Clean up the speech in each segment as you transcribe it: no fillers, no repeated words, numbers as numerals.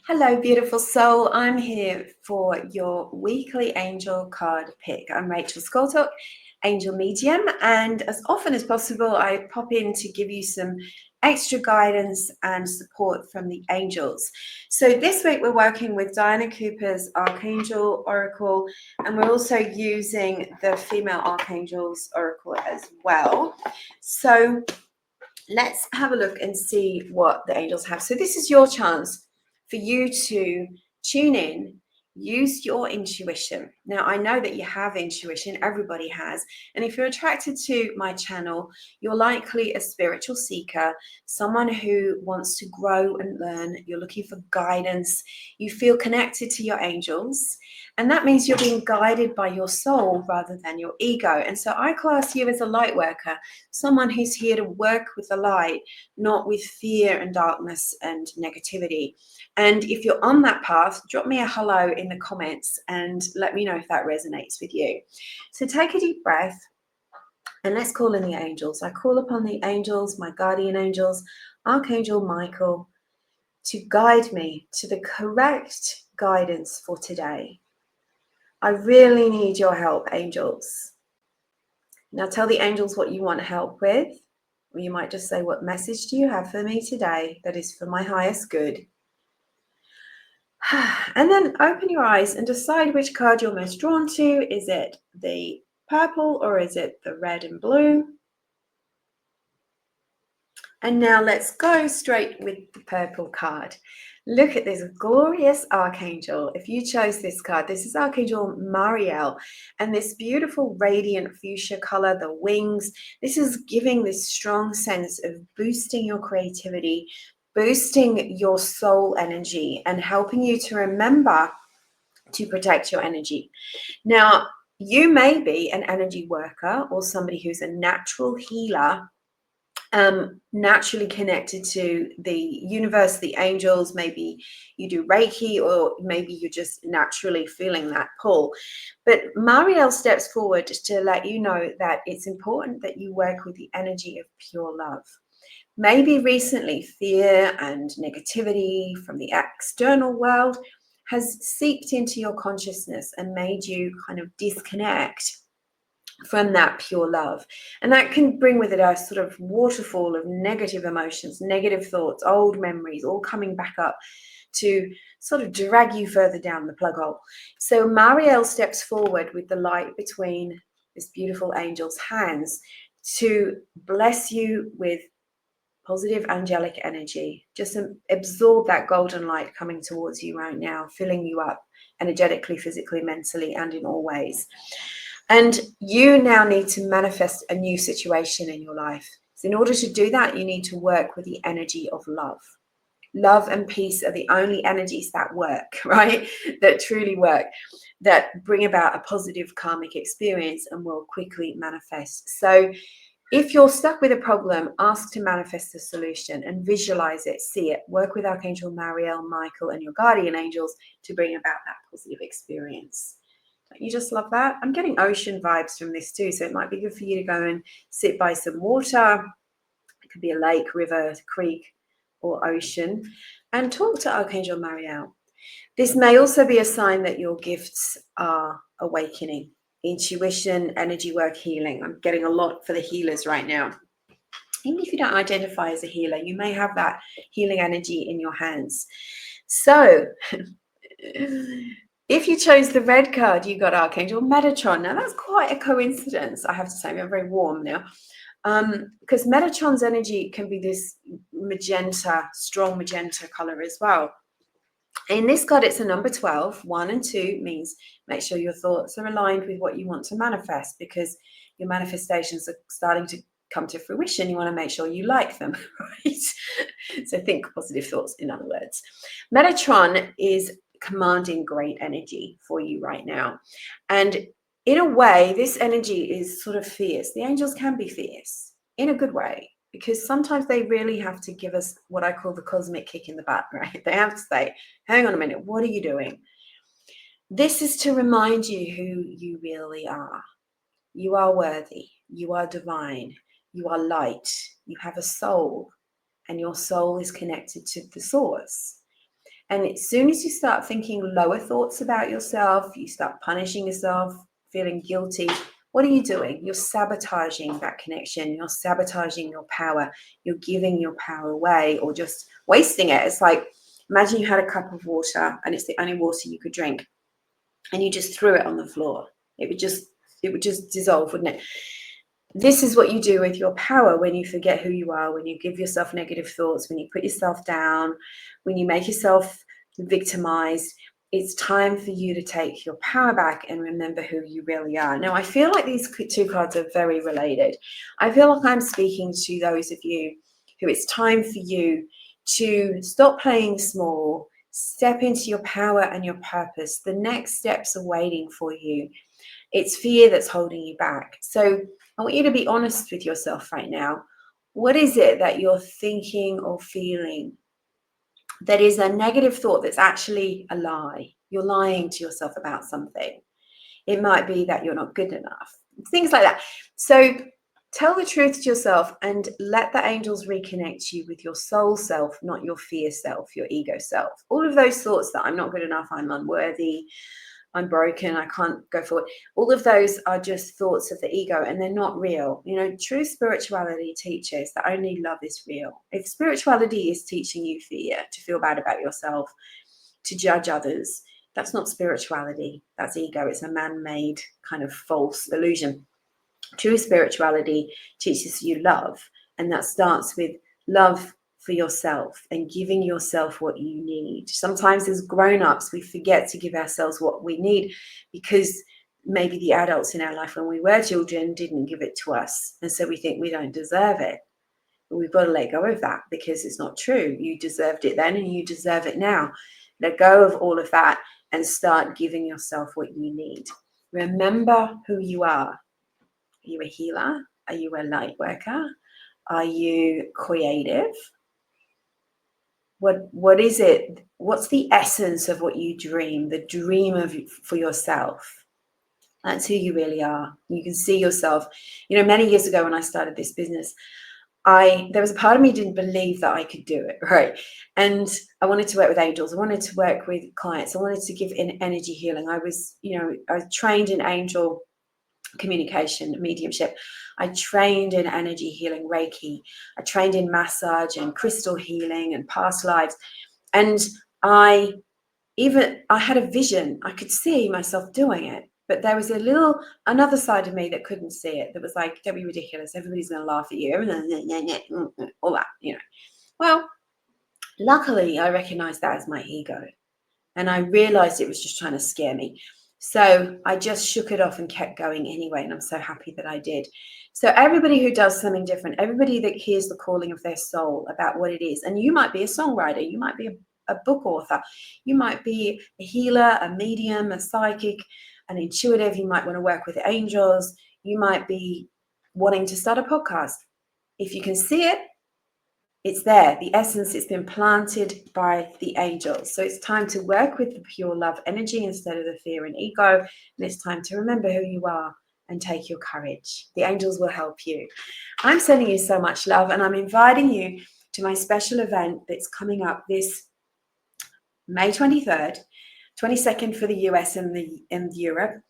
Hello, beautiful soul. I'm here for your weekly angel card pick. I'm Rachel Scoltock, angel medium, and as often as possible, I pop in to give you some extra guidance and support from the angels. So this week we're working with Diana Cooper's Archangel Oracle, and we're also using the Female Archangels Oracle as well. So let's have a look and see what the angels have. So this is your chance for you to tune in, use your intuition. Now, I know that you have intuition, everybody has. And if you're attracted to my channel, you're likely a spiritual seeker, someone who wants to grow and learn. You're looking for guidance. You feel connected to your angels. And that means you're being guided by your soul rather than your ego. And so I class you as a light worker, someone who's here to work with the light, not with fear and darkness and negativity. And if you're on that path, drop me a hello in the comments and let me know if that resonates with you. So take a deep breath and let's call in the angels. I call upon the angels, my guardian angels, Archangel Michael, to guide me to the correct guidance for today. I really need your help, angels. Now tell the angels what you want help with, or you might just say, what message do you have for me today that is for my highest good? And then open your eyes and decide which card you're most drawn to. Is it the purple or is it the red and blue? And now let's go straight with the purple card. Look at this glorious archangel. If you chose this card, this is Archangel Mariel, and this beautiful radiant fuchsia color, the wings. This is giving this strong sense of boosting your creativity, boosting your soul energy, and helping you to remember to protect your energy. Now, you may be an energy worker or somebody who's a natural healer, naturally connected to the universe, the angels. Maybe you do Reiki, or maybe you're just naturally feeling that pull. But Mariel steps forward to let you know that it's important that you work with the energy of pure love. Maybe recently fear and negativity from the external world has seeped into your consciousness and made you kind of disconnect from that pure love. And that can bring with it a sort of waterfall of negative emotions, negative thoughts, old memories, all coming back up to sort of drag you further down the plug hole. So Mariel steps forward with the light between this beautiful angel's hands to bless you with positive angelic energy. Just absorb that golden light coming towards you right now, filling you up energetically, physically, mentally, and in all ways. And you now need to manifest a new situation in your life. So in order to do that, you need to work with the energy of love. Love and peace are the only energies that work, right? That truly work, that bring about a positive karmic experience and will quickly manifest. So if you're stuck with a problem, ask to manifest a solution and visualize it, see it. Work with Archangel Mariel, Michael, and your guardian angels to bring about that positive experience. Don't you just love that? I'm getting ocean vibes from this too, so it might be good for you to go and sit by some water. It could be a lake, river, creek, or ocean, and talk to Archangel Mariel. This may also be a sign that your gifts are awakening. Intuition, energy work, healing. I'm getting a lot for the healers right now. Even if you don't identify as a healer, you may have that healing energy in your hands. So if you chose the red card, you got Archangel Metatron. Now, that's quite a coincidence, I have to say. I'm very warm now. Because Metatron's energy can be this magenta, strong magenta color as well. In this card, it's a number 12. 1 and 2 means make sure your thoughts are aligned with what you want to manifest, because your manifestations are starting to come to fruition. You want to make sure you like them, right? So think positive thoughts, in other words. Metatron is commanding great energy for you right now. And in a way, this energy is sort of fierce. The angels can be fierce in a good way, because sometimes they really have to give us what I call the cosmic kick in the butt, right? They have to say, hang on a minute, what are you doing? This is to remind you who you really are. You are worthy. You are divine. You are light. You have a soul, and your soul is connected to the source. And as soon as you start thinking lower thoughts about yourself, you start punishing yourself, feeling guilty, what are you doing? You're sabotaging that connection. You're sabotaging your power. You're giving your power away or just wasting it. It's like, imagine you had a cup of water and it's the only water you could drink, and you just threw it on the floor. It would just dissolve, wouldn't it? This is what you do with your power when you forget who you are, when you give yourself negative thoughts, when you put yourself down, when you make yourself victimized. It's time for you to take your power back and remember who you really are. Now, I feel like these two cards are very related. I feel like I'm speaking to those of you who it's time for you to stop playing small, step into your power and your purpose. The next steps are waiting for you. It's fear that's holding you back. So I want you to be honest with yourself right now. What is it that you're thinking or feeling that is a negative thought that's actually a lie? You're lying to yourself about something. It might be that you're not good enough, things like that. So tell the truth to yourself and let the angels reconnect you with your soul self, not your fear self, your ego self. All of those thoughts that I'm not good enough, I'm unworthy, I'm broken, I can't go forward. All of those are just thoughts of the ego, and they're not real. You know, true spirituality teaches that only love is real. If spirituality is teaching you fear, to feel bad about yourself, to judge others, that's not spirituality. That's ego. It's a man-made kind of false illusion. True spirituality teaches you love, and that starts with love for yourself and giving yourself what you need. Sometimes as grown-ups, we forget to give ourselves what we need because maybe the adults in our life when we were children didn't give it to us, and so we think we don't deserve it. But we've got to let go of that because it's not true. You deserved it then and you deserve it now. Let go of all of that and start giving yourself what you need. Remember who you are. Are you a healer? Are you a light worker? Are you creative? What is it? What's the essence of what you dream? The dream of for yourself. That's who you really are. You can see yourself. You know, many years ago when I started this business, there was a part of me didn't believe that I could do it, right? And I wanted to work with angels. I wanted to work with clients. I wanted to give in energy healing. I was trained in angel communication, mediumship. I trained in energy healing, Reiki. I trained in massage and crystal healing and past lives. And I had a vision. I could see myself doing it. But there was another side of me that couldn't see it. That was like, don't be ridiculous. Everybody's going to laugh at you. All that, you know. Well, luckily, I recognized that as my ego. And I realized it was just trying to scare me. So I just shook it off and kept going anyway. And I'm so happy that I did. So everybody who does something different, everybody that hears the calling of their soul about what it is, and you might be a songwriter, you might be a book author, you might be a healer, a medium, a psychic, an intuitive, you might want to work with angels, you might be wanting to start a podcast. If you can see it, it's there. The essence, it's been planted by the angels. So it's time to work with the pure love energy instead of the fear and ego. And it's time to remember who you are and take your courage. The angels will help you. I'm sending you so much love, and I'm inviting you to my special event that's coming up this May 23rd, 22nd for the US and Europe.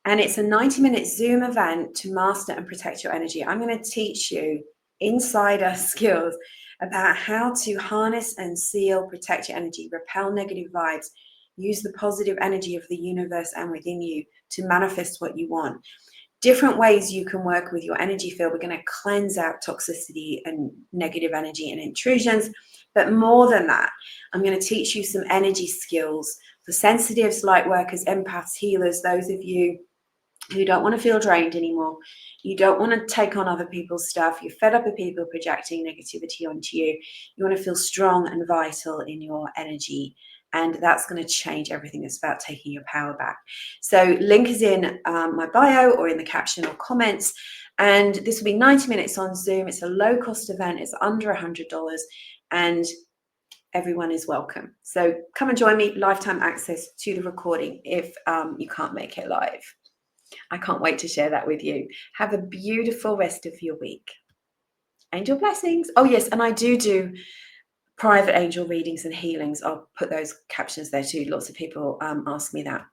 And it's a 90-minute Zoom event to master and protect your energy. I'm going to teach you insider skills about how to harness and seal, protect your energy, repel negative vibes, use the positive energy of the universe and within you to manifest what you want. Different ways you can work with your energy field. We're going to cleanse out toxicity and negative energy and intrusions. But more than that, I'm going to teach you some energy skills for sensitives, light workers, empaths, healers, those of you who don't want to feel drained anymore. You don't want to take on other people's stuff. You're fed up with people projecting negativity onto you. You want to feel strong and vital in your energy. And that's going to change everything. It's about taking your power back. So link is in my bio or in the caption or comments. And this will be 90 minutes on Zoom. It's a low-cost event. It's under $100. And everyone is welcome. So come and join me. Lifetime access to the recording if you can't make it live. I can't wait to share that with you. Have a beautiful rest of your week. Angel blessings. Oh, yes. And I do private angel readings and healings. I'll put those captions there too. Lots of people ask me that.